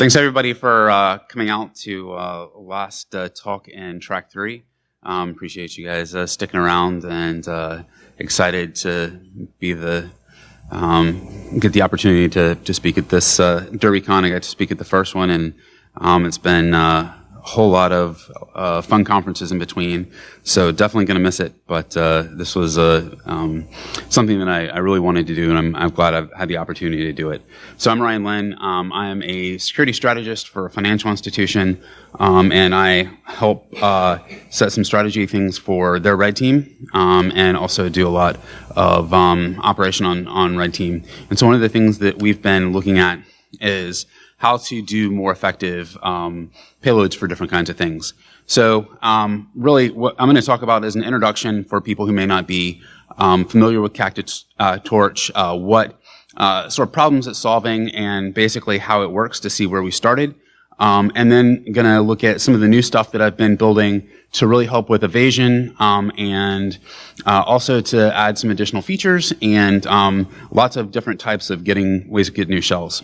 Thanks everybody for coming out to last talk in track 3. Appreciate you guys sticking around and excited to be get the opportunity to speak at this Derbycon. I got to speak at the first one, and it's been a whole lot of fun conferences in between, so definitely going to miss it. But this was something that I really wanted to do, and I'm glad I've had the opportunity to do it. So I'm Linn. I am a security strategist for a financial institution, and I help set some strategy things for their red team, and also do a lot of operation on red team. And so one of the things that we've been looking at is how to do more effective payloads for different kinds of things. So really what I'm going to talk about is an introduction for people who may not be familiar with CACTUSTORCH, what sort of problems it's solving, and basically how it works to see where we started. And then going to look at some of the new stuff that I've been building to really help with Evasion, and also to add some additional features and lots of different types of ways to get new shells.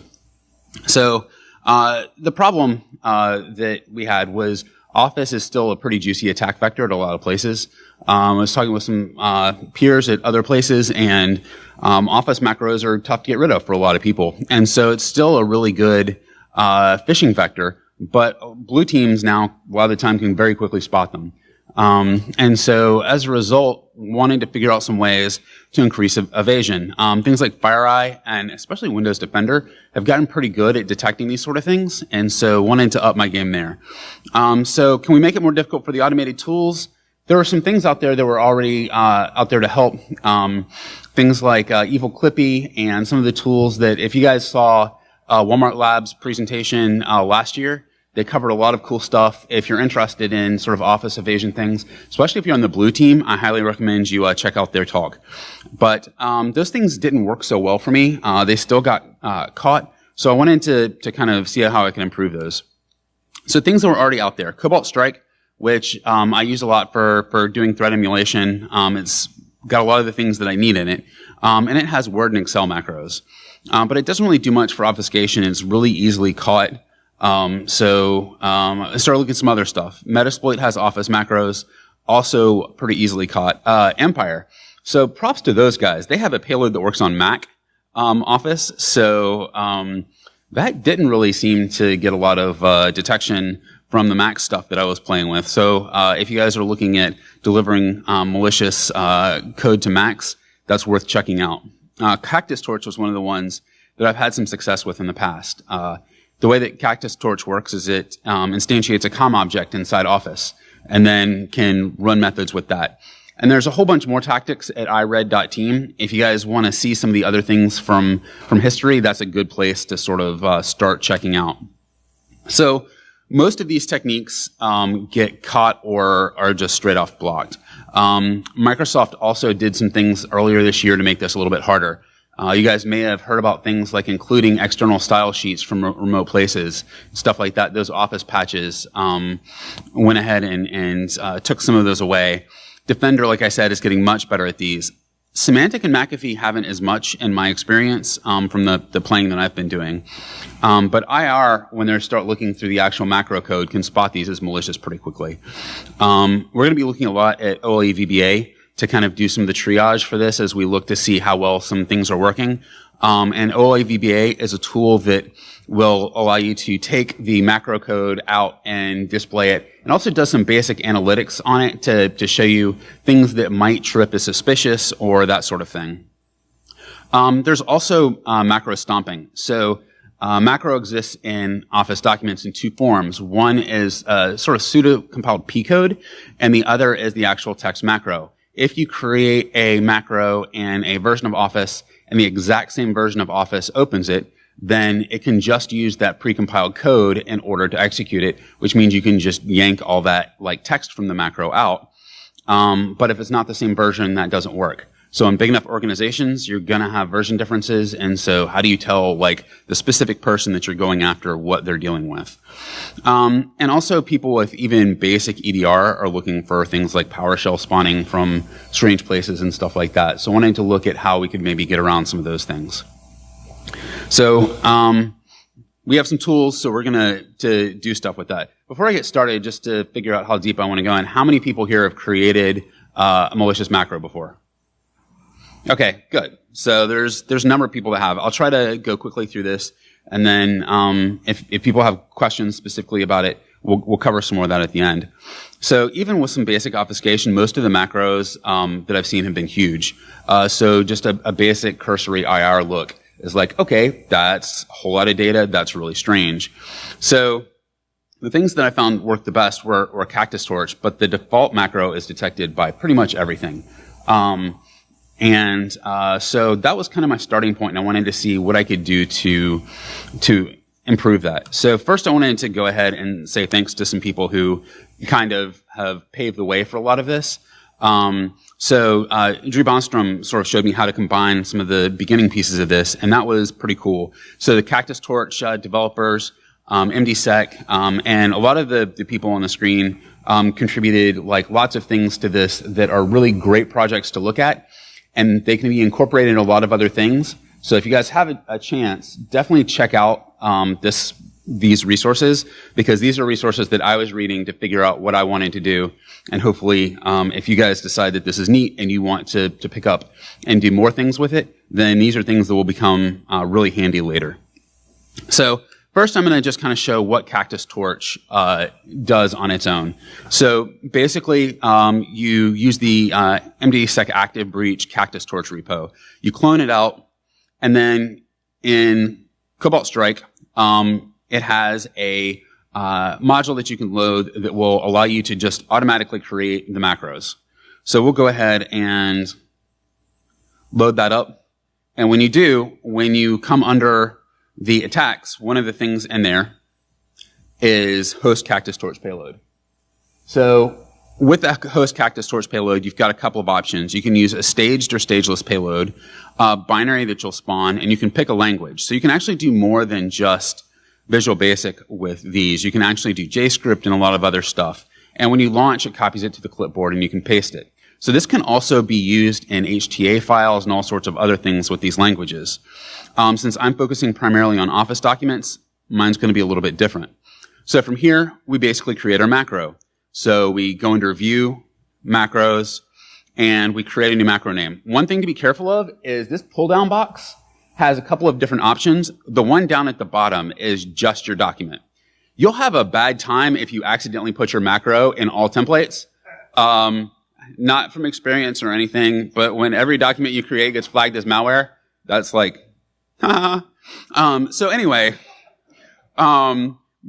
So the problem that we had was Office is still a pretty juicy attack vector at a lot of places. I was talking with some peers at other places, and Office macros are tough to get rid of for a lot of people. And so it's still a really good phishing vector, but blue teams now, a lot of the time, can very quickly spot them. And so as a result, wanting to figure out some ways to increase evasion. Things like FireEye and especially Windows Defender have gotten pretty good at detecting these sort of things, and so wanting to up my game there. So can we make it more difficult for the automated tools? There are some things out there that were already out there to help. Things like Evil Clippy and some of the tools that, if you guys saw Walmart Labs presentation last year, they covered a lot of cool stuff. If you're interested in sort of Office evasion things, especially if you're on the blue team, I highly recommend you check out their talk. But those things didn't work so well for me. They still got caught. So I wanted to kind of see how I can improve those. So things that were already out there. Cobalt Strike, which I use a lot for doing threat emulation. It's got a lot of the things that I need in it. And it has Word and Excel macros. But it doesn't really do much for obfuscation. It's really easily caught. I started looking at some other stuff. Metasploit has Office macros, also pretty easily caught. Empire. So props to those guys. They have a payload that works on Mac Office. So that didn't really seem to get a lot of detection from the Mac stuff that I was playing with. So if you guys are looking at delivering malicious code to Macs, that's worth checking out. CACTUSTORCH was one of the ones that I've had some success with in the past. The way that CACTUSTORCH works is it instantiates a COM object inside Office and then can run methods with that. And there's a whole bunch more tactics at ired.team. If you guys want to see some of the other things from history, that's a good place to sort of start checking out. So most of these techniques get caught or are just straight off blocked. Microsoft also did some things earlier this year to make this a little bit harder. You guys may have heard about things like including external style sheets from remote places, stuff like that. Those Office patches went ahead and took some of those away. Defender, like I said, is getting much better at these. Symantec and McAfee haven't as much in my experience from the playing that I've been doing. But IR, when they start looking through the actual macro code, can spot these as malicious pretty quickly. We're going to be looking a lot at OLE VBA to kind of do some of the triage for this as we look to see how well some things are working. And OLE VBA is a tool that will allow you to take the macro code out and display it. And also does some basic analytics on it to show you things that might trip as suspicious or that sort of thing. There's also macro stomping. So macro exists in Office documents in two forms. One is sort of pseudo-compiled P code, and the other is the actual text macro. If you create a macro in a version of Office and the exact same version of Office opens it, then it can just use that precompiled code in order to execute it, which means you can just yank all that like text from the macro out. But if it's not the same version, that doesn't work. So in big enough organizations, you're going to have version differences. And so how do you tell like the specific person that you're going after what they're dealing with? And also people with even basic EDR are looking for things like PowerShell spawning from strange places and stuff like that. So wanting to look at how we could maybe get around some of those things. So we have some tools, so we're going to do stuff with that. Before I get started, just to figure out how deep I want to go in, how many people here have created a malicious macro before? Okay, good. So there's a number of people that have. I'll try to go quickly through this, and then if people have questions specifically about it, we'll cover some more of that at the end. So even with some basic obfuscation, most of the macros that I've seen have been huge. So just a basic cursory IR look is like, okay, that's a whole lot of data. That's really strange. So the things that I found worked the best were CACTUSTORCH, but the default macro is detected by pretty much everything. So that was kind of my starting point, and I wanted to see what I could do to improve that. So first I wanted to go ahead and say thanks to some people who kind of have paved the way for a lot of this. Drew Bonstrom sort of showed me how to combine some of the beginning pieces of this, and that was pretty cool. So the CACTUSTORCH developers, MDSec, and a lot of the people on the screen contributed like lots of things to this that are really great projects to look at, and they can be incorporated in a lot of other things. So if you guys have a chance, definitely check out these resources, because these are resources that I was reading to figure out what I wanted to do. And hopefully, if you guys decide that this is neat and you want to pick up and do more things with it, then these are things that will become really handy later. So first, I'm going to just kind of show what CACTUSTORCH does on its own. So basically, you use the MDSec active breach CACTUSTORCH repo. You clone it out, and then in Cobalt Strike, it has a module that you can load that will allow you to just automatically create the macros. So we'll go ahead and load that up. And when you do, when you come under the attacks, one of the things in there is host CACTUSTORCH payload. So with that host CACTUSTORCH payload, you've got a couple of options. You can use a staged or stageless payload, binary that you'll spawn, and you can pick a language. So you can actually do more than just Visual Basic with these. You can actually do JScript and a lot of other stuff. And when you launch, it copies it to the clipboard and you can paste it. So this can also be used in HTA files and all sorts of other things with these languages. Since I'm focusing primarily on Office documents, mine's going to be a little bit different. So from here, we basically create our macro. So we go into View, Macros, and we create a new macro name. One thing to be careful of is this pull-down box has a couple of different options. The one down at the bottom is just your document. You'll have a bad time if you accidentally put your macro in all templates. Not from experience or anything, but when every document you create gets flagged as malware, that's like, so anyway,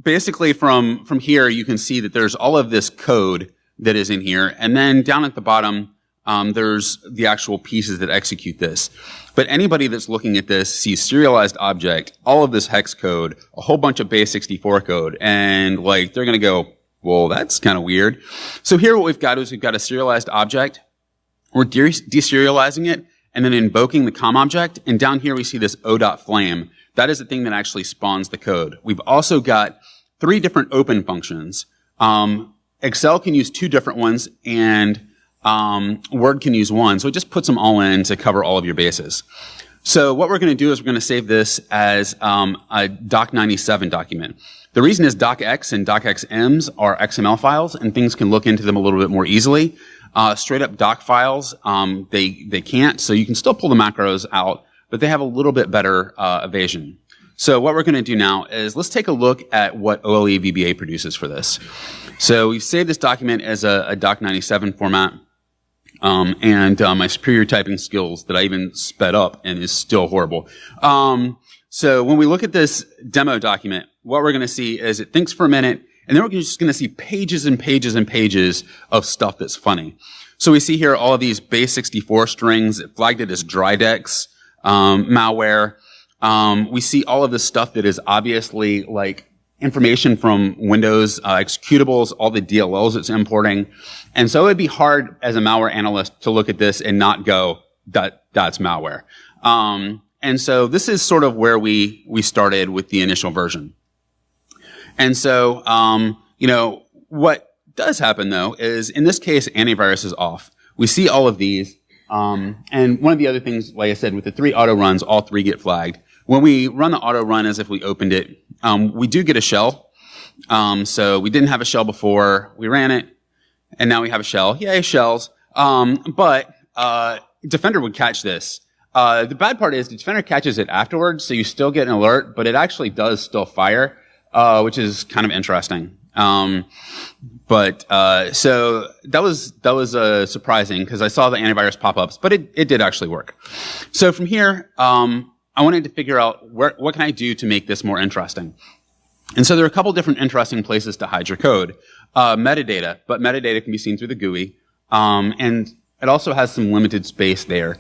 basically from here, you can see that there's all of this code that is in here. And then down at the bottom, there's the actual pieces that execute this. But anybody that's looking at this sees serialized object, all of this hex code, a whole bunch of base64 code, and like they're going to go, well, that's kind of weird. So here what we've got is we've got a serialized object. We're deserializing it and then invoking the COM object. And down here we see this o.flame. That is the thing that actually spawns the code. We've also got 3 different open functions. Excel can use 2 different ones, and Word can use 1. So it just puts them all in to cover all of your bases. So what we're going to do is we're going to save this as a doc97 document. The reason is docx and docxms are XML files, and things can look into them a little bit more easily. Straight up doc files, they can't, so you can still pull the macros out, but they have a little bit better evasion. So what we're going to do now is let's take a look at what OLE VBA produces for this. So we've saved this document as a doc97 format. My superior typing skills that I even sped up and is still horrible. So when we look at this demo document, what we're going to see is it thinks for a minute, and then we're just going to see pages and pages and pages of stuff that's funny. So we see here all of these base64 strings. It flagged it as drydex, malware. We see all of this stuff that is obviously like information from Windows, executables, all the DLLs it's importing. And so it'd be hard as a malware analyst to look at this and not go, that's malware. And so this is sort of where we started with the initial version. And so, what does happen though is in this case, antivirus is off. We see all of these. And one of the other things, like I said, with the 3 auto runs, all 3 get flagged. When we run the auto run as if we opened it, We do get a shell. So we didn't have a shell before. We ran it, and now we have a shell. Yay, shells. But Defender would catch this. The bad part is the Defender catches it afterwards, so you still get an alert, but it actually does still fire, which is kind of interesting. So that was surprising because I saw the antivirus pop-ups, but it did actually work. So from here, I wanted to figure out what can I do to make this more interesting. And so there are a couple different interesting places to hide your code. Metadata, but metadata can be seen through the GUI, and it also has some limited space there.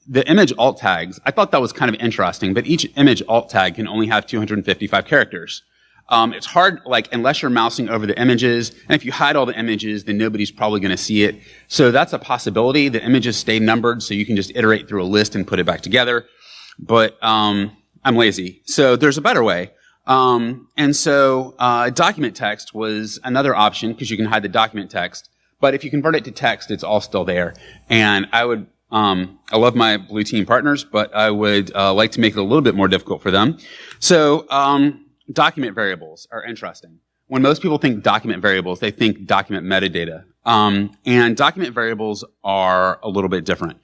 The image alt tags, I thought that was kind of interesting, but each image alt tag can only have 255 characters. It's hard, unless you're mousing over the images, and if you hide all the images, then nobody's probably going to see it. So that's a possibility. The images stay numbered, so you can just iterate through a list and put it back together. But I'm lazy. So there's a better way. Document text was another option because you can hide the document text. But if you convert it to text, it's all still there. And I love my blue team partners, but I would like to make it a little bit more difficult for them. So document variables are interesting. When most people think document variables, they think document metadata. And document variables are a little bit different.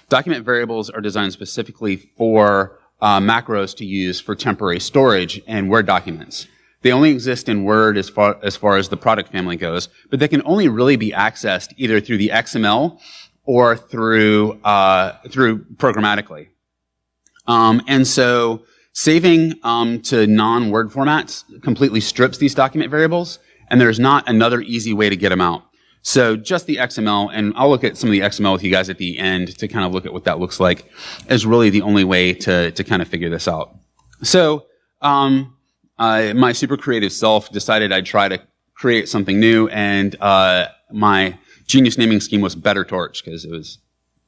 Document variables are designed specifically for macros to use for temporary storage in Word documents. They only exist in Word as far as the product family goes, but they can only really be accessed either through the XML or through programmatically. And so saving to non-Word formats completely strips these document variables, and there's not another easy way to get them out. So just the XML, and I'll look at some of the XML with you guys at the end to kind of look at what that looks like, is really the only way to kind of figure this out. So my super creative self decided I'd try to create something new, and my genius naming scheme was Better Torch because it was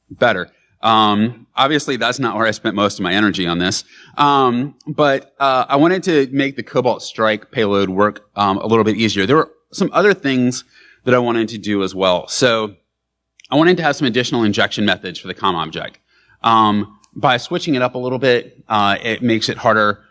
better. Obviously, that's not where I spent most of my energy on this. But I wanted to make the Cobalt Strike payload work a little bit easier. There were some other things that I wanted to do as well. So I wanted to have some additional injection methods for the COM object. By switching it up a little bit, it makes it harder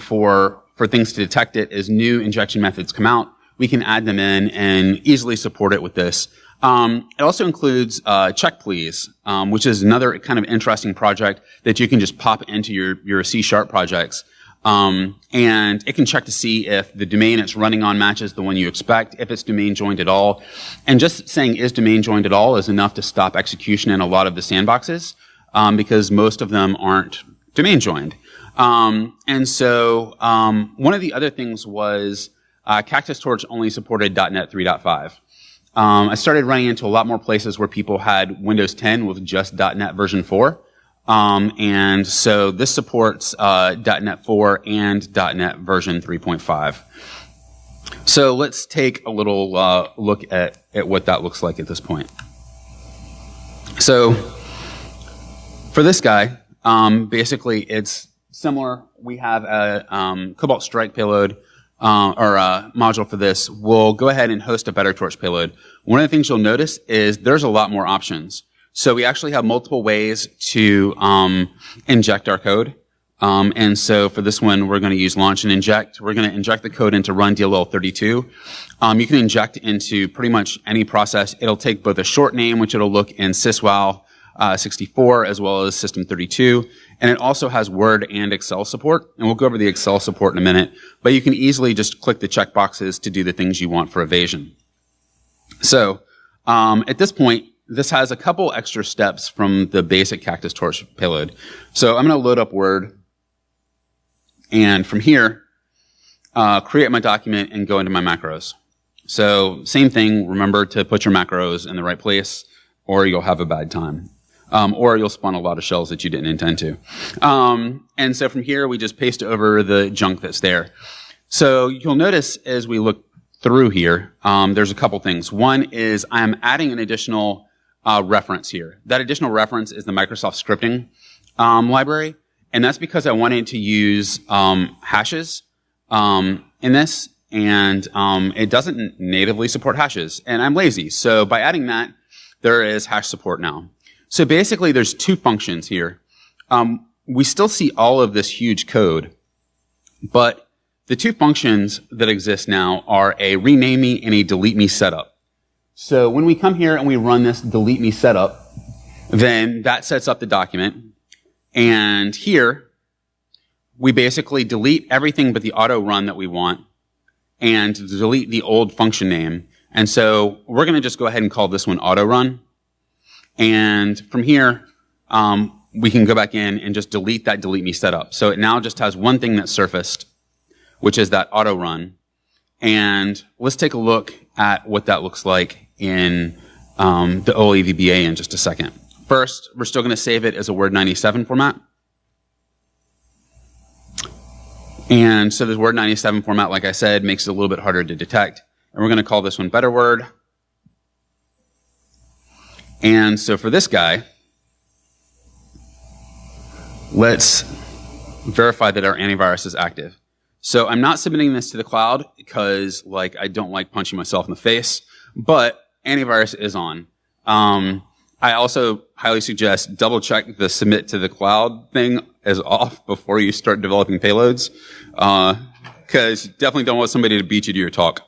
for things to detect it as new injection methods come out. We can add them in and easily support it with this. It also includes check please, which is another kind of interesting project that you can just pop into your C# projects. And it can check to see if the domain it's running on matches the one you expect, if it's domain joined at all. And just saying is domain joined at all is enough to stop execution in a lot of the sandboxes, because most of them aren't domain joined. And so one of the other things was CACTUSTORCH only supported .NET 3.5. I started running into a lot more places where people had Windows 10 with just .NET version 4. And so this supports .NET 4 and .NET version 3.5. So let's take a little look at what that looks like at this point. So for this guy, basically it's similar. We have a Cobalt Strike payload or a module for this. We'll go ahead and host a Better Torch payload. One of the things you'll notice is there's a lot more options. So we actually have multiple ways to inject our code. And so for this one, we're going to use launch and inject. We're going to inject the code into run DLL32. You can inject into pretty much any process. It'll take both a short name, which it'll look in syswow 64, as well as system32. And it also has Word and Excel support. And we'll go over the Excel support in a minute. But you can easily just click the checkboxes to do the things you want for Evasion. So at this point, this has a couple extra steps from the basic CACTUSTORCH payload. So I'm going to load up Word. And from here, create my document and go into my macros. So same thing, remember to put your macros in the right place or you'll have a bad time. Or you'll spawn a lot of shells that you didn't intend to. And so from here, we just paste over the junk that's there. So you'll notice as we look through here, there's a couple things. One is I'm adding an additional reference here. That additional reference is the Microsoft scripting library. And that's because I wanted to use hashes in this. And it doesn't natively support hashes. And I'm lazy. So by adding that, there is hash support now. So basically, there's two functions here. We still see all of this huge code, But the two functions that exist now are a rename me and a delete me setup. So when we come here and we run this delete me setup, then that sets up the document. And here, we basically delete everything but the auto run that we want and delete the old function name. And so we're going to just go ahead and call this one auto run. And from here, we can go back in and just delete that delete me setup. So it now just has one thing that's surfaced, which is that auto run. And let's take a look at what that looks like in the OLEVBA in just a second. First, we're still going to save it as a Word 97 format. And so this Word 97 format, like I said, makes it a little bit harder to detect. And we're going to call this one Better Word. And so for this guy, let's verify that our antivirus is active. So I'm not submitting this to the cloud because, like, I don't like punching myself in the face, but antivirus is on. I also highly suggest double check the submit to the cloud thing is off before you start developing payloads, because you definitely don't want somebody to beat you to your talk.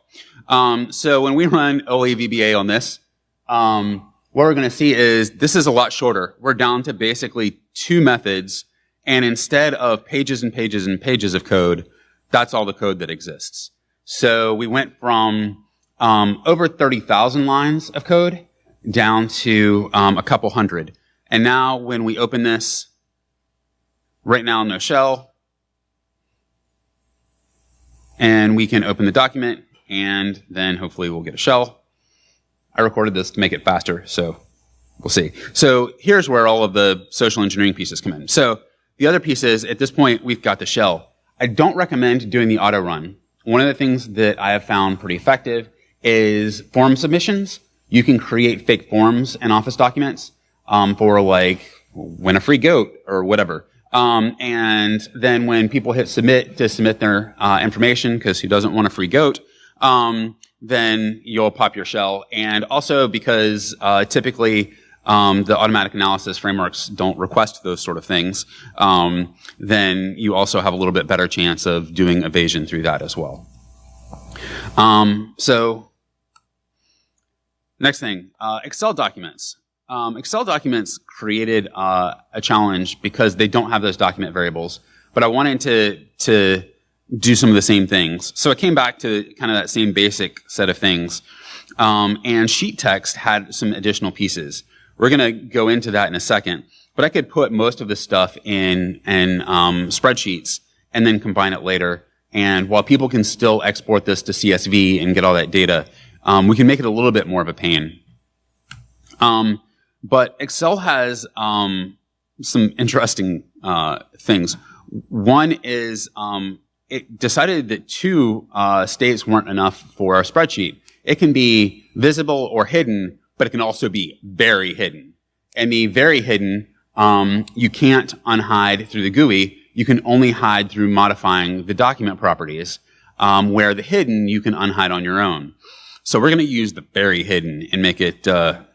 So when we run OLEVBA on this, what we're going to see is this is a lot shorter. We're down to basically 2 methods, and instead of pages and pages and pages of code, that's all the code that exists. So we went from over 30,000 lines of code down to a couple hundred. And now when we open this, right now no shell, and we can open the document, and then hopefully we'll get a shell. I recorded this to make it faster, so we'll see. So here's where all of the social engineering pieces come in. So the other piece is, at this point, we've got the shell. I don't recommend doing the auto run. One of the things that I have found pretty effective is form submissions. You can create fake forms in Office documents for, like, win a free goat or whatever. And then when people hit submit to submit their information, because who doesn't want a free goat, then you'll pop your shell. And also because typically the automatic analysis frameworks don't request those sort of things, then you also have a little bit better chance of doing evasion through that as well. So next thing, Excel documents. Excel documents created a challenge because they don't have those document variables, but I wanted to do some of the same things. So I came back to kind of that same basic set of things. And sheet text had some additional pieces. We're going to go into that in a second, but I could put most of this stuff in spreadsheets and then combine it later. And while people can still export this to CSV and get all that data, we can make it a little bit more of a pain. But Excel has some interesting things. One is it decided that 2 states weren't enough for our spreadsheet. It can be visible or hidden, but it can also be very hidden. And the very hidden, you can't unhide through the GUI. You can only hide through modifying the document properties, where the hidden you can unhide on your own. So we're going to use the very hidden and make it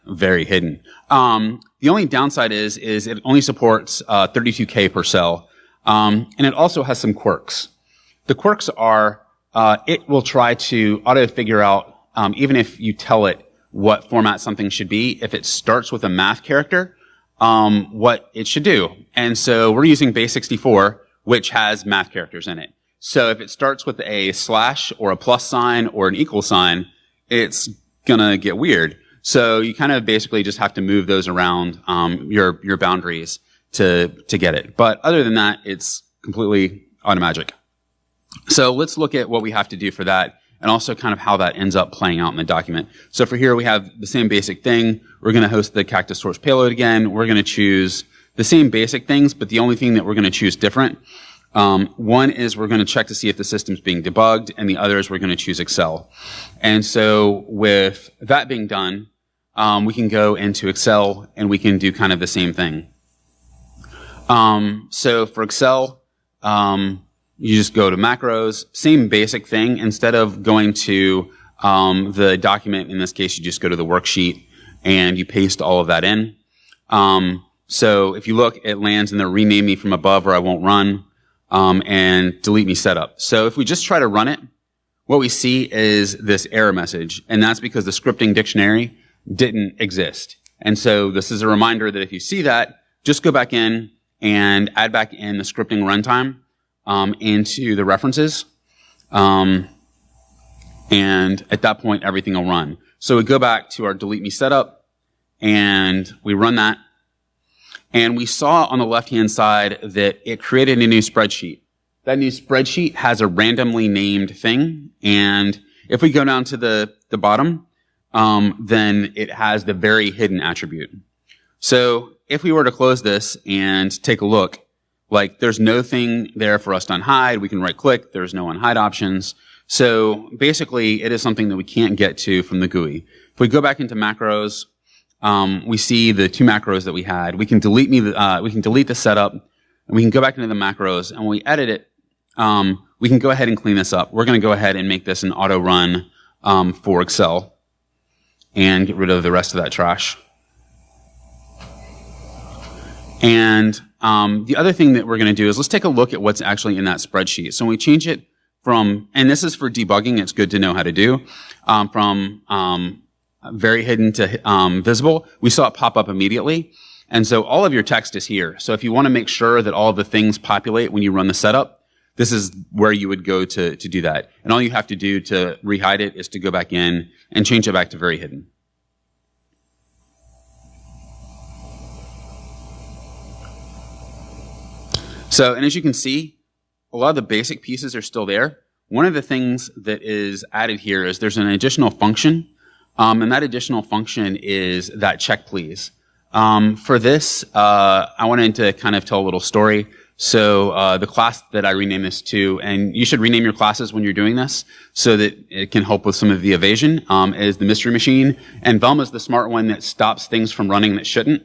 very hidden. The only downside is it only supports 32K per cell, and it also has some quirks. The quirks are it will try to auto-figure out, even if you tell it what format something should be, if it starts with a math character, what it should do. And so we're using base64, which has math characters in it. So if it starts with a slash or a plus sign or an equal sign, it's gonna get weird. So you kind of basically just have to move those around your boundaries to get it. But other than that, it's completely automagic. So let's look at what we have to do for that, and also kind of how that ends up playing out in the document. So for here, we have the same basic thing. We're going to host the CACTUSTORCH payload again. We're going to choose the same basic things, but the only thing that we're going to choose different. One is we're going to check to see if the system's being debugged, and the other is we're going to choose Excel. And so with that being done, we can go into Excel and we can do kind of the same thing. So for Excel, you just go to macros, same basic thing. Instead of going to the document, in this case, you just go to the worksheet and you paste all of that in. So if you look, it lands in the rename me from above or I won't run. and delete me setup. So if we just try to run it, what we see is this error message, and that's because the scripting dictionary didn't exist. And so this is a reminder that if you see that, just go back in and add back in the scripting runtime into the references. And at that point, everything will run. So we go back to our delete me setup, and we run that. And we saw on the left-hand side that it created a new spreadsheet. That new spreadsheet has a randomly named thing. And if we go down to the bottom, then it has the very hidden attribute. So if we were to close this and take a look, like there's no thing there for us to unhide. We can right click. There's no unhide options. So basically it is something that we can't get to from the GUI. If we go back into macros, we see the two macros that we had. We can delete the setup, and we can go back into the macros, and when we edit it, we can go ahead and clean this up. We're going to go ahead and make this an auto run for Excel and get rid of the rest of that trash. And the other thing that we're going to do is let's take a look at what's actually in that spreadsheet. So when we change it from, and this is for debugging, it's good to know how to do, from very hidden to visible, we saw it pop up immediately. And so all of your text is here. So if you want to make sure that all of the things populate when you run the setup, this is where you would go to do that. And all you have to do to rehide it is to go back in and change it back to very hidden. So, and as you can see, a lot of the basic pieces are still there. One of the things that is added here is there's an additional function, and that additional function is that check please. For this, I wanted to kind of tell a little story. So the class that I renamed this to, and you should rename your classes when you're doing this so that it can help with some of the evasion, is the mystery machine. And Velma's the smart one that stops things from running that shouldn't.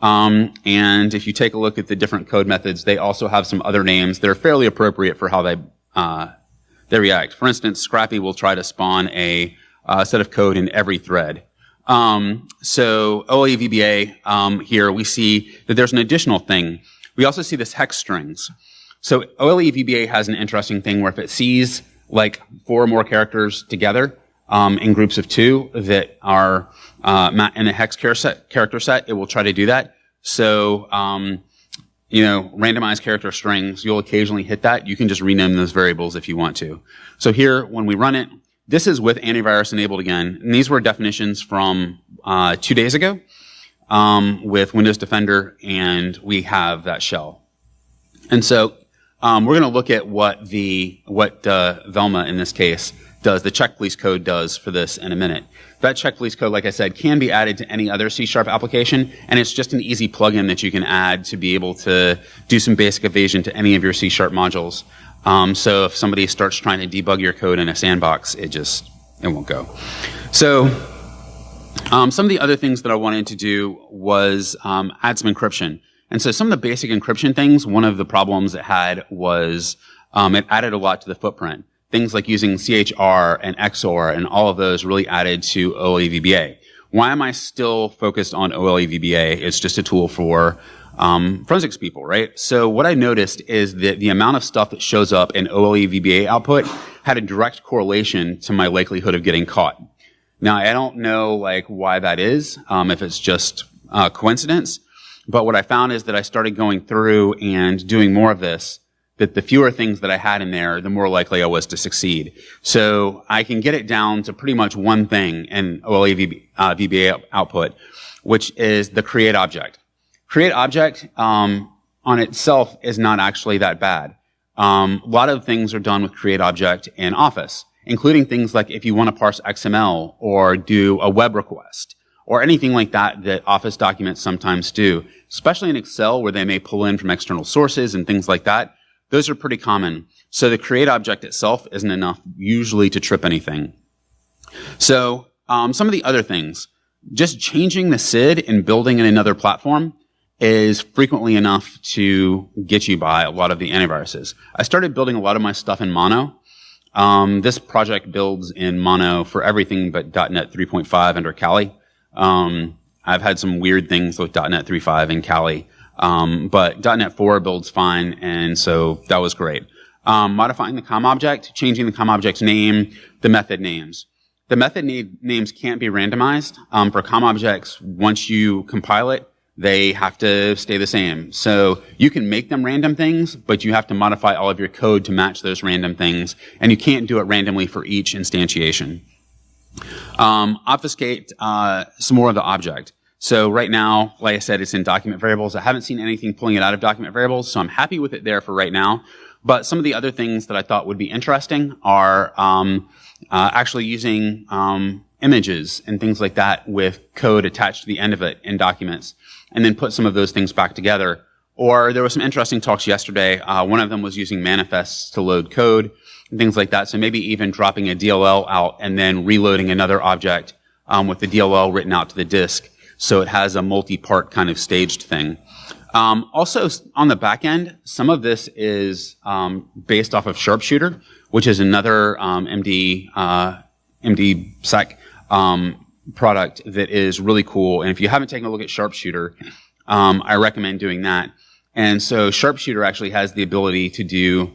And if you take a look at the different code methods, they also have some other names that are fairly appropriate for how they react. For instance, Scrappy will try to spawn a set of code in every thread. So OLEVBA, here we see that there's an additional thing. We also see this hex strings. So OLEVBA has an interesting thing where if it sees like 4 or more characters together in groups of 2 that are in a hex character set, it will try to do that. So, randomized character strings, you'll occasionally hit that. You can just rename those variables if you want to. So here, when we run it, this is with antivirus enabled again. And these were definitions from 2 days ago with Windows Defender, and we have that shell. And so we're going to look at what Velma in this case does, the check please code does for this in a minute. That check please code, like I said, can be added to any other C# application, and it's just an easy plugin that you can add to be able to do some basic evasion to any of your C# modules. So if somebody starts trying to debug your code in a sandbox, it won't go. So some of the other things that I wanted to do was add some encryption. And so some of the basic encryption things, one of the problems it had was it added a lot to the footprint. Things like using CHR and XOR and all of those really added to OLEVBA. Why am I still focused on OLEVBA? It's just a tool for forensics people, right? So what I noticed is that the amount of stuff that shows up in OLEVBA output had a direct correlation to my likelihood of getting caught. Now, I don't know why that is, if it's just coincidence, but what I found is that I started going through and doing more of this, that the fewer things that I had in there, the more likely I was to succeed. So I can get it down to pretty much one thing in OLEVBA output, which is the create object. Create object on itself is not actually that bad. A lot of things are done with create object in Office, including things like if you want to parse XML or do a web request or anything like that that Office documents sometimes do, especially in Excel where they may pull in from external sources and things like that. Those are pretty common. So the create object itself isn't enough usually to trip anything. So some of the other things, just changing the SID and building in another platform is frequently enough to get you by a lot of the antiviruses. I started building a lot of my stuff in Mono. This project builds in Mono for everything but .NET 3.5 under Kali. I've had some weird things with .NET 3.5 and Kali. But .NET 4 builds fine, and so that was great. Modifying the COM object, changing the COM object's name, the method names. The method names can't be randomized. For COM objects, once you compile it, they have to stay the same. So you can make them random things, but you have to modify all of your code to match those random things, and you can't do it randomly for each instantiation. Obfuscate some more of the object. So right now, like I said, it's in document variables. I haven't seen anything pulling it out of document variables, so I'm happy with it there for right now. But some of the other things that I thought would be interesting are actually using images and things like that with code attached to the end of it in documents, and then put some of those things back together. Or there were some interesting talks yesterday. One of them was using manifests to load code and things like that. So maybe even dropping a DLL out and then reloading another object with the DLL written out to the disk, so it has a multi-part kind of staged thing. Also, on the back end, some of this is based off of Sharpshooter, which is another MD-sec product that is really cool. And if you haven't taken a look at Sharpshooter, I recommend doing that. And so Sharpshooter actually has the ability to do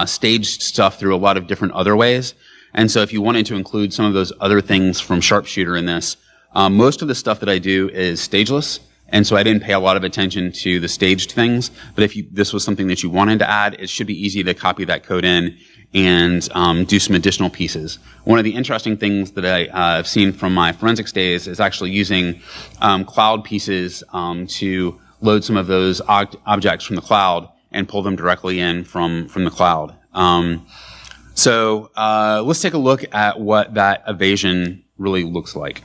staged stuff through a lot of different other ways. And so if you wanted to include some of those other things from Sharpshooter in this, most of the stuff that I do is stageless. And so I didn't pay a lot of attention to the staged things. But if this was something that you wanted to add, it should be easy to copy that code in and do some additional pieces. One of the interesting things that I've seen from my forensics days is actually using cloud pieces to load some of those objects from the cloud and pull them directly in from the cloud. So let's take a look at what that evasion really looks like.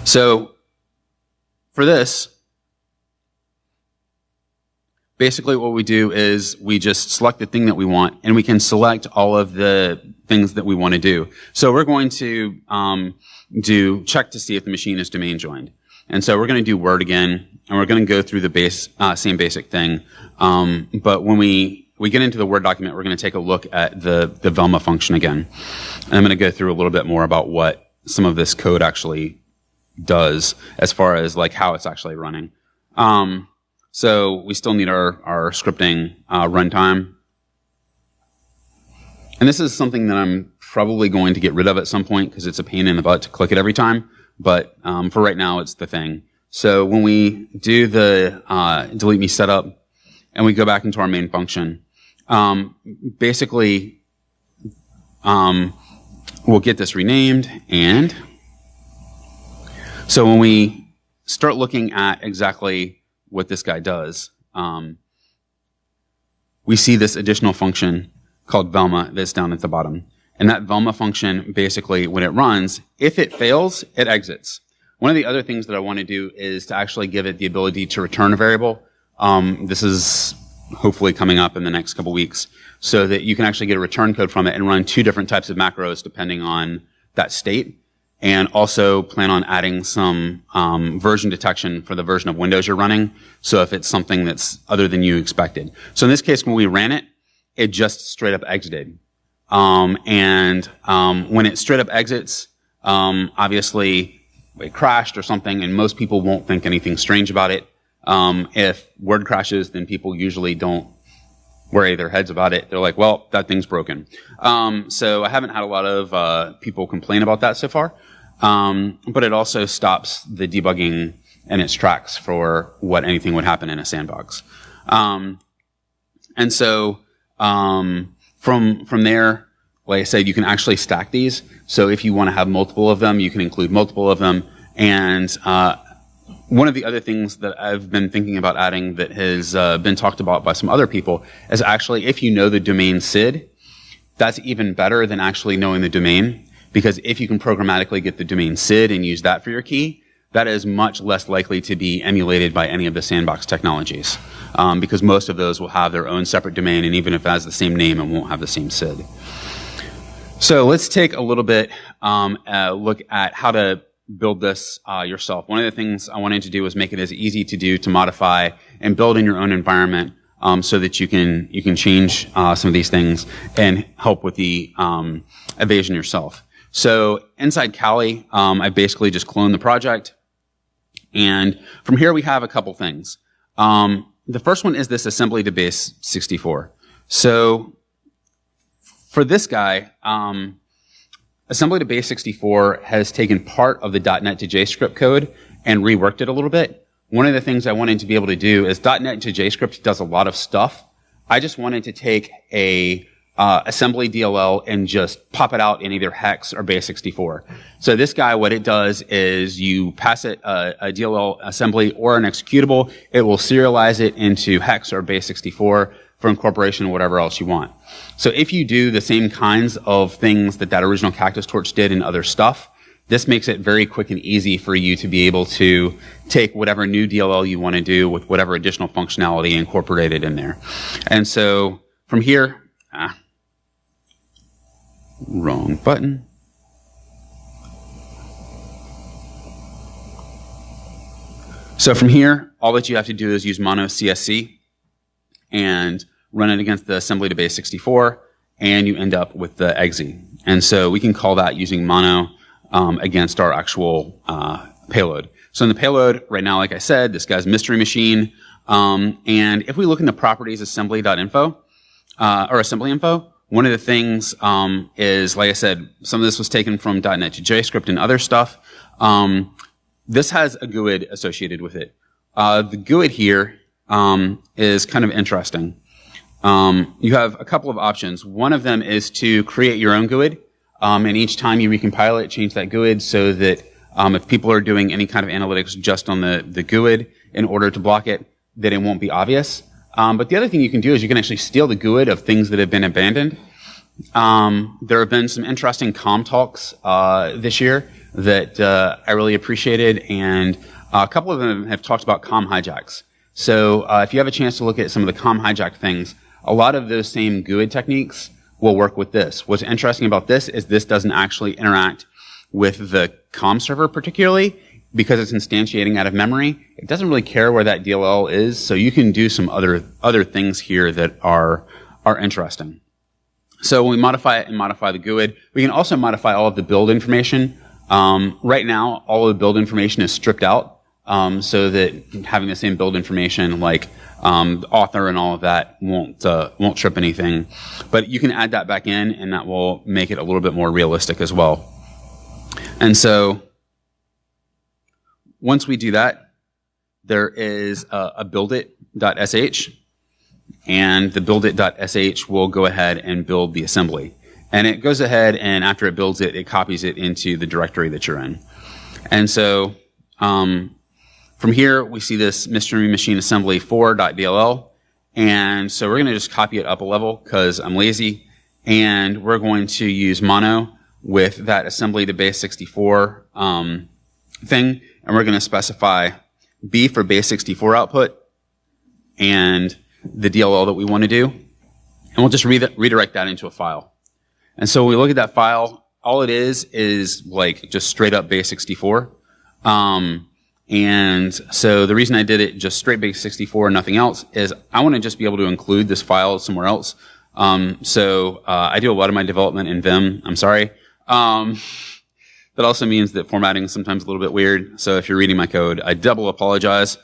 So for this, basically what we do is we just select the thing that we want, and we can select all of the things that we want to do. So we're going to do check to see if the machine is domain joined. And so we're going to do Word again, and we're going to go through the same basic thing. But when we get into the Word document, we're going to take a look at the Velma function again. And I'm going to go through a little bit more about what some of this code actually does as far as like how it's actually running. So we still need our scripting runtime. And this is something that I'm probably going to get rid of at some point because it's a pain in the butt to click it every time. But for right now, it's the thing. So when we do the delete me setup and we go back into our main function, basically we'll get this renamed. And so when we start looking at exactly what this guy does, we see this additional function called Velma that's down at the bottom. And that Velma function, basically, when it runs, if it fails, it exits. One of the other things that I want to do is to actually give it the ability to return a variable. This is hopefully coming up in the next couple weeks, so that you can actually get a return code from it and run two different types of macros depending on that state. And also plan on adding some version detection for the version of Windows you're running, so if it's something that's other than you expected. So in this case, when we ran it, it just straight up exited. When it straight up exits, obviously it crashed or something, and most people won't think anything strange about it. If Word crashes, then people usually don't worry their heads about it. They're like, well, that thing's broken. So I haven't had a lot of people complain about that so far. But it also stops the debugging in its tracks for what anything would happen in a sandbox. And so from there, like I said, you can actually stack these. So if you want to have multiple of them, you can include multiple of them. And one of the other things that I've been thinking about adding that has been talked about by some other people is actually if you know the domain SID, that's even better than actually knowing the domain. Because if you can programmatically get the domain SID and use that for your key, that is much less likely to be emulated by any of the sandbox technologies. Because most of those will have their own separate domain, and even if it has the same name, it won't have the same SID. So let's take a little bit look at how to build this yourself. One of the things I wanted to do was make it as easy to do to modify and build in your own environment so that you can change some of these things and help with the evasion yourself. So inside Kali, I basically just cloned the project And from here, we have a couple things. The first one is this assembly to base 64. So for this guy, assembly to base 64 has taken part of the .NET to JScript code and reworked it a little bit. One of the things I wanted to be able to do is .NET to JScript does a lot of stuff. I just wanted to take a assembly DLL and just pop it out in either hex or base 64. So this guy, what it does is you pass it a DLL assembly or an executable. It will serialize it into hex or base 64 for incorporation or whatever else you want. So if you do the same kinds of things that original CACTUSTORCH did and other stuff, this makes it very quick and easy for you to be able to take whatever new DLL you want to do with whatever additional functionality incorporated in there. And so from here, wrong button. So from here, all that you have to do is use mono CSC and run it against the assembly to base 64, and you end up with the exe. And so we can call that using mono against our actual payload. So in the payload, right now, like I said, this guy's mystery machine. And if we look in the properties assembly.info, or assembly info, one of the things is, like I said, some of this was taken from .NET to JScript and other stuff. This has a GUID associated with it. The GUID here is kind of interesting. You have a couple of options. One of them is to create your own GUID, and each time you recompile it, change that GUID so that if people are doing any kind of analytics just on the GUID in order to block it, that it won't be obvious. But the other thing you can do is you can actually steal the GUID of things that have been abandoned. There have been some interesting comm talks this year that I really appreciated, and a couple of them have talked about comm hijacks. So if you have a chance to look at some of the comm hijack things, a lot of those same GUID techniques will work with this. What's interesting about this is this doesn't actually interact with the comm server particularly, because it's instantiating out of memory. It doesn't really care where that DLL is, so you can do some other things here that are interesting. So when we modify it and modify the GUID, we can also modify all of the build information. Right now, all of the build information is stripped out, so that having the same build information like the author and all of that won't trip anything. But you can add that back in, and that will make it a little bit more realistic as well. And so once we do that, there is a buildit.sh, and the buildit.sh will go ahead and build the assembly. And it goes ahead, and after it builds it, it copies it into the directory that you're in. And so from here, we see this mystery machine assembly 4.dll. And so we're going to just copy it up a level because I'm lazy. And we're going to use mono with that assembly to base 64 thing. And we're going to specify B for base 64 output and the DLL that we want to do. And we'll just redirect that into a file. And so when we look at that file, all it is like just straight up base 64. And so the reason I did it just straight base 64 and nothing else is I want to just be able to include this file somewhere else. So I do a lot of my development in Vim. I'm sorry. That also means that formatting is sometimes a little bit weird. So if you're reading my code, I double apologize.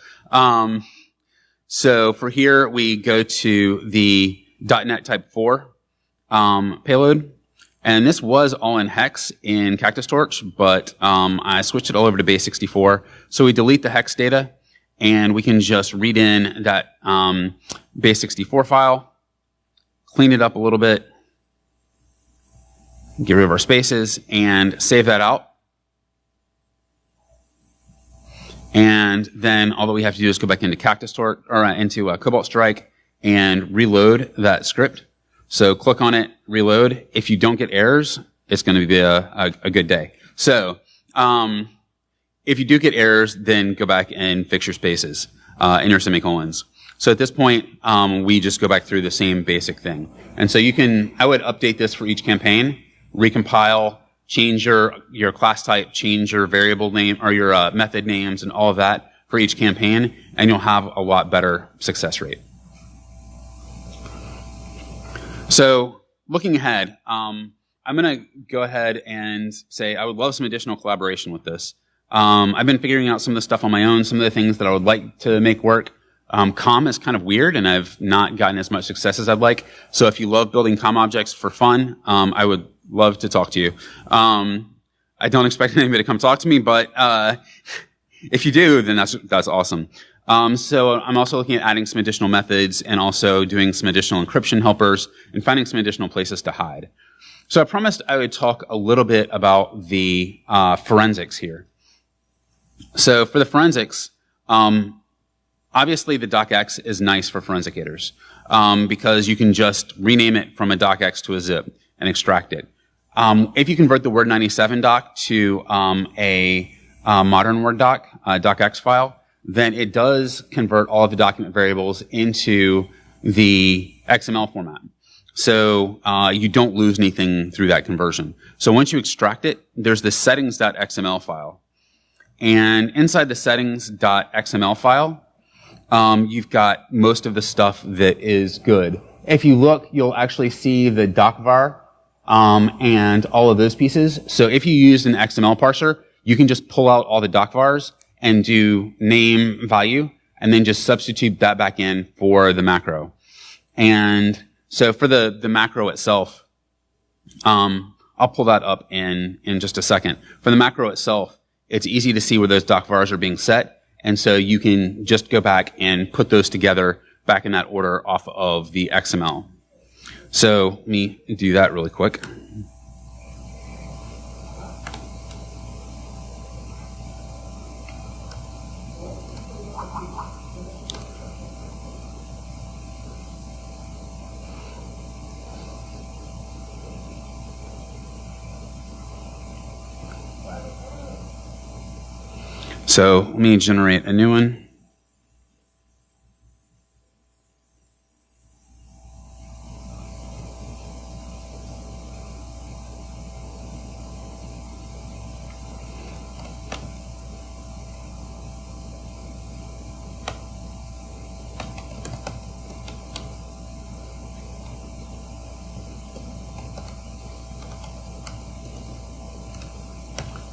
So for here, we go to the .NET Type 4 payload. And this was all in hex in CACTUSTORCH, but I switched it all over to base 64. So we delete the hex data, and we can just read in that base 64 file, clean it up a little bit, get rid of our spaces, and save that out. And then all that we have to do is go back into CACTUSTORCH, or into Cobalt Strike, and reload that script. So click on it, reload. If you don't get errors, it's going to be a good day. So if you do get errors, then go back and fix your spaces in your semicolons. So at this point, we just go back through the same basic thing. And so I would update this for each campaign, recompile, change your class type, change your variable name or your method names and all of that for each campaign, and you'll have a lot better success rate. So looking ahead, I'm going to go ahead and say I would love some additional collaboration with this. I've been figuring out some of the stuff on my own, some of the things that I would like to make work. COM is kind of weird, and I've not gotten as much success as I'd like. So if you love building COM objects for fun, I would love to talk to you. I don't expect anybody to come talk to me, but if you do, then that's awesome. So I'm also looking at adding some additional methods and also doing some additional encryption helpers and finding some additional places to hide. So I promised I would talk a little bit about the forensics here. So for the forensics, obviously the docx is nice for forensicators because you can just rename it from a docx to a zip and extract it. If you convert the Word 97 doc to a modern Word doc, docx file, then it does convert all of the document variables into the XML format. So you don't lose anything through that conversion. So once you extract it, there's the settings.xml file. And inside the settings.xml file, you've got most of the stuff that is good. If you look, you'll actually see the docvar and all of those pieces. So if you use an XML parser, you can just pull out all the docvars and do name value, and then just substitute that back in for the macro. And so for the macro itself, I'll pull that up in just a second. For the macro itself, it's easy to see where those docvars are being set, and so you can just go back and put those together back in that order off of the XML. So let me do that really quick. So let me generate a new one.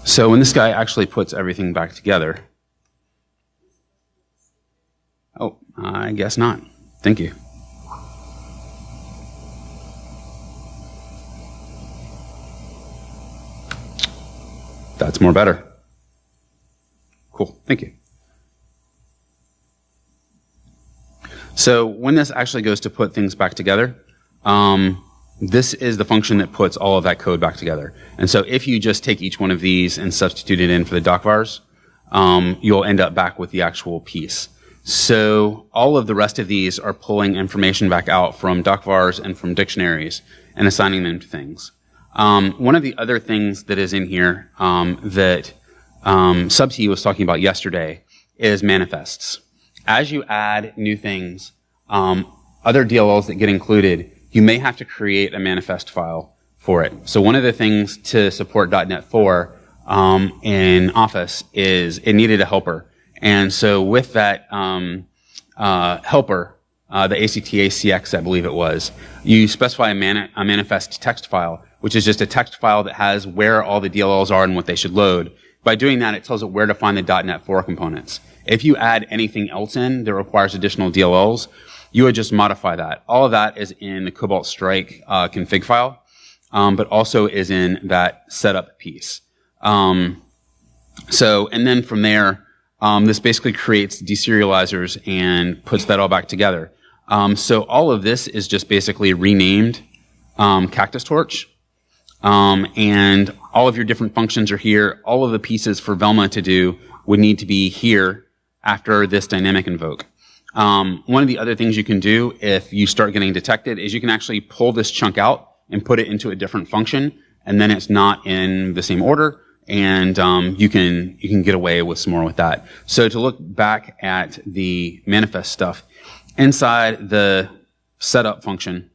So when this guy actually puts everything back together, oh, I guess not. Thank you. That's more better. Cool, thank you. So when this actually goes to put things back together, this is the function that puts all of that code back together. And so if you just take each one of these and substitute it in for the docvars, you'll end up back with the actual piece. So all of the rest of these are pulling information back out from docvars and from dictionaries and assigning them to things. One of the other things that is in here that Subt was talking about yesterday is manifests. As you add new things, other DLLs that get included, you may have to create a manifest file for it. So one of the things to support .NET 4 in Office is it needed a helper. And so with that helper, the ACTACX, I believe it was, you specify a manifest text file, which is just a text file that has where all the DLLs are and what they should load. By doing that, it tells it where to find the .NET 4 components. If you add anything else in that requires additional DLLs, you would just modify that. All of that is in the Cobalt Strike config file, but also is in that setup piece. And then from there, this basically creates deserializers and puts that all back together. So all of this is just basically renamed CACTUSTORCH, and all of your different functions are here. All of the pieces for Velma to do would need to be here after this dynamic invoke. One of the other things you can do if you start getting detected is you can actually pull this chunk out and put it into a different function, and then it's not in the same order, and you can get away with some more with that. So to look back at the manifest stuff, inside the setup function,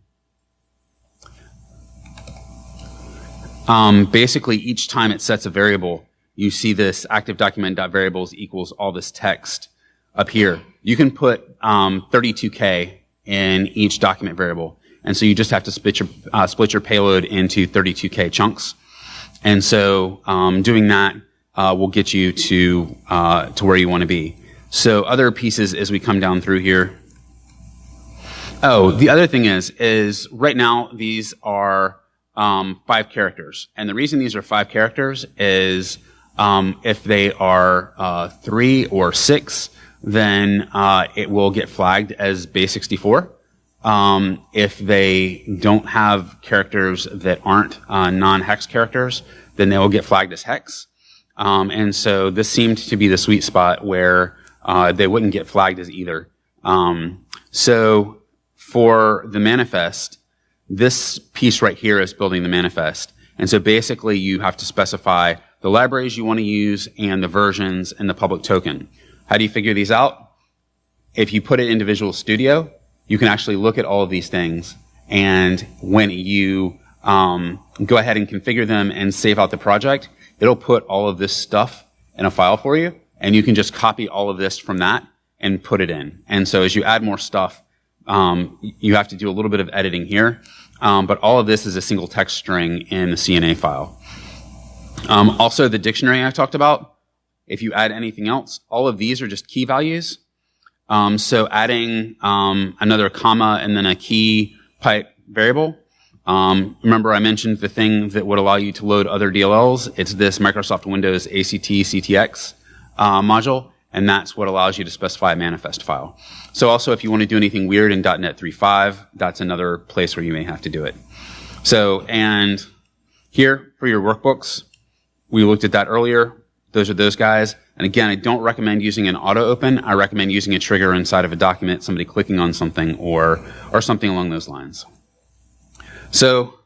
basically each time it sets a variable, you see this active document.variables equals all this text up here. You can put 32K in each document variable. And so you just have to split your payload into 32K chunks. And so doing that will get you to where you want to be. So other pieces as we come down through here. Oh, the other thing is right now these are 5 characters. And the reason these are 5 characters is if they are 3 or 6, then it will get flagged as base64. If they don't have characters that aren't non-hex characters, then they will get flagged as hex. And so this seemed to be the sweet spot where they wouldn't get flagged as either. So for the manifest, this piece right here is building the manifest. And so basically you have to specify the libraries you want to use and the versions and the public token. How do you figure these out? If you put it into Visual Studio, you can actually look at all of these things. And when you go ahead and configure them and save out the project, it'll put all of this stuff in a file for you. And you can just copy all of this from that and put it in. And so as you add more stuff, you have to do a little bit of editing here. But all of this is a single text string in the CNA file. Also, the dictionary I talked about, if you add anything else, all of these are just key values. So adding another comma and then a key pipe variable. Remember I mentioned the thing that would allow you to load other DLLs. It's this Microsoft Windows ACT CTX module, and that's what allows you to specify a manifest file. So also if you want to do anything weird in .NET 3.5, that's another place where you may have to do it. So, and here for your workbooks, we looked at that earlier. Those are those guys. And again, I don't recommend using an auto open. I recommend using a trigger inside of a document, somebody clicking on something or something along those lines. So,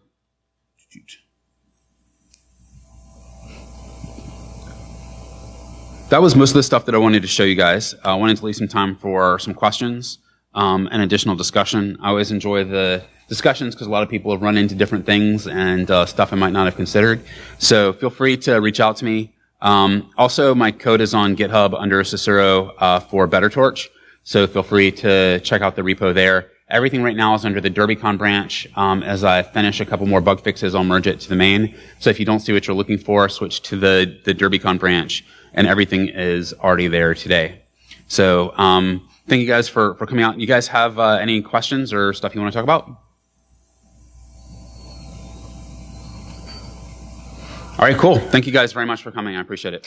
that was most of the stuff that I wanted to show you guys. I wanted to leave some time for some questions and additional discussion. I always enjoy the discussions because a lot of people have run into different things and stuff I might not have considered. So feel free to reach out to me. Also, my code is on GitHub under Cicero for BetterTorch. So feel free to check out the repo there. Everything right now is under the Derbycon branch. As I finish a couple more bug fixes, I'll merge it to the main. So if you don't see what you're looking for, switch to the Derbycon branch, and everything is already there today. So thank you guys for coming out. You guys have any questions or stuff you want to talk about? All right, cool. Thank you guys very much for coming. I appreciate it.